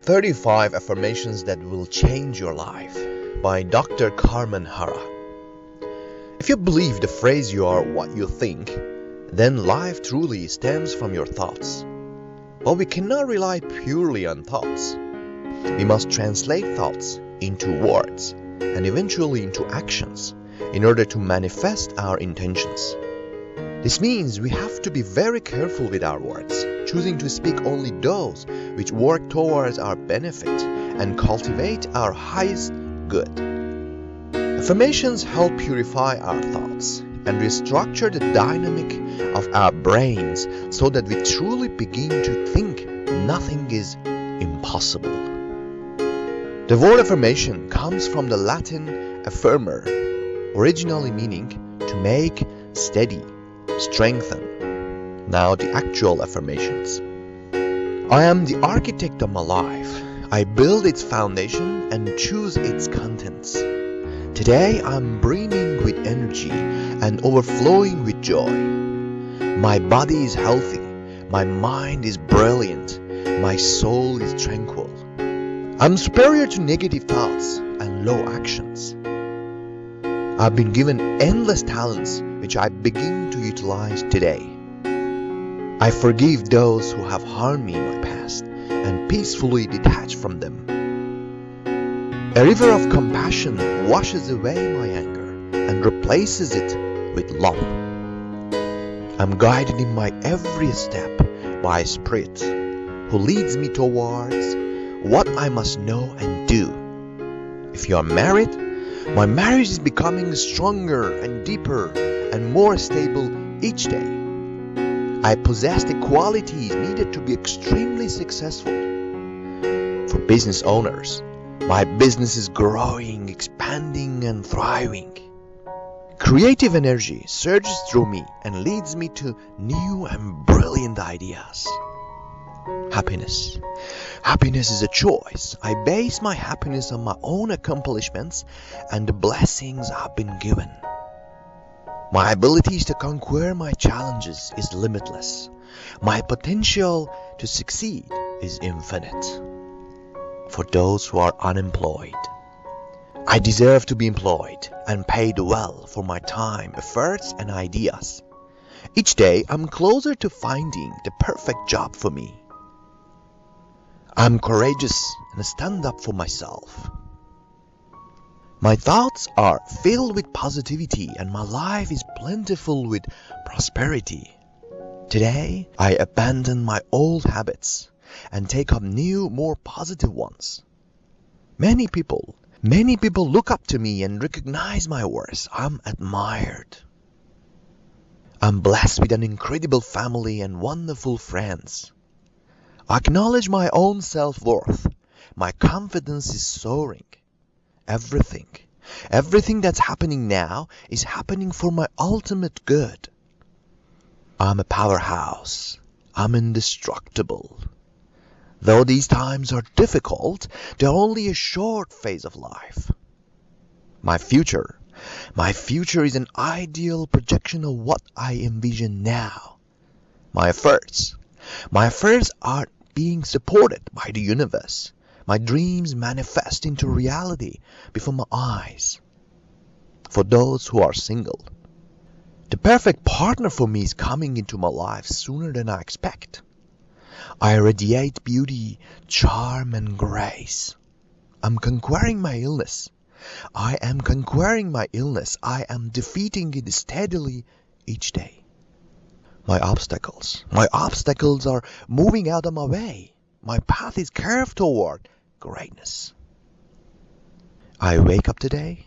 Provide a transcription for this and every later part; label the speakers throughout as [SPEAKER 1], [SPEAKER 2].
[SPEAKER 1] 35 Affirmations That Will Change Your Life by Dr. Carmen Hara. If you believe the phrase "you are what you think," then life truly stems from your thoughts. But we cannot rely purely on thoughts. We must translate thoughts into words and eventually into actions in order to manifest our intentions. This means we have to be very careful with our words, choosing to speak only those which work towards our benefit and cultivate our highest good. Affirmations help purify our thoughts and restructure the dynamic of our brains so that we truly begin to think nothing is impossible. The word affirmation comes from the Latin affirmare, originally meaning to make, steady, strengthen. Now the actual affirmations. I am the architect of my life. I build its foundation and choose its contents. Today I'm brimming with energy and overflowing with joy. My body is healthy. My mind is brilliant. My soul is tranquil. I'm superior to negative thoughts and low actions. I've been given endless talents which I begin to utilize today. I forgive those who have harmed me in my past and peacefully detach from them. A river of compassion washes away my anger and replaces it with love. I'm guided in my every step by a Spirit who leads me towards what I must know and do. If you are married, my marriage is becoming stronger and deeper and more stable each day. I possess the qualities needed to be extremely successful. For business owners, my business is growing, expanding, and thriving. Creative energy surges through me and leads me to new and brilliant ideas. Happiness. Happiness is a choice. I base my happiness on my own accomplishments and the blessings I've been given. My abilities to conquer my challenges is limitless. My potential to succeed is infinite. For those who are unemployed, I deserve to be employed and paid well for my time, efforts, and ideas. Each day I'm closer to finding the perfect job for me. I'm courageous and stand up for myself. My thoughts are filled with positivity and my life is plentiful with prosperity. Today, I abandon my old habits and take up new, more positive ones. Many people look up to me and recognize my worth. I'm admired. I'm blessed with an incredible family and wonderful friends. I acknowledge my own self-worth. My confidence is soaring. Everything that's happening now is happening for my ultimate good. I'm a powerhouse. I'm indestructible. Though these times are difficult, they're only a short phase of life. My future is an ideal projection of what I envision now. My efforts are being supported by the universe. My dreams manifest into reality before my eyes. For those who are single, the perfect partner for me is coming into my life sooner than I expect. I radiate beauty, charm, and grace. I'm conquering my illness. I am conquering my illness. I am defeating it steadily each day. My obstacles are moving out of my way. My path is curved toward greatness. I wake up today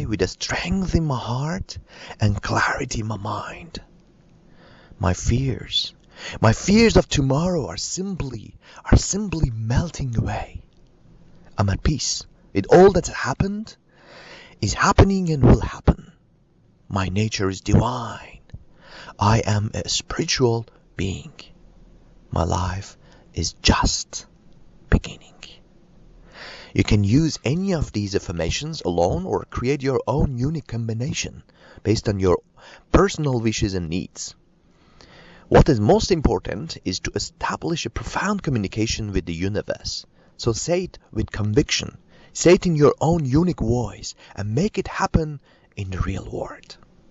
[SPEAKER 1] with a strength in my heart and clarity in my mind. My fears of tomorrow are simply melting away. I'm at peace with all that's happened, is happening, and will happen. My nature is divine. I am a spiritual being. My life is just beginning. You can use any of these affirmations alone or create your own unique combination based on your personal wishes and needs. What is most important is to establish a profound communication with the universe. So say it with conviction, say it in your own unique voice, and make it happen in the real world.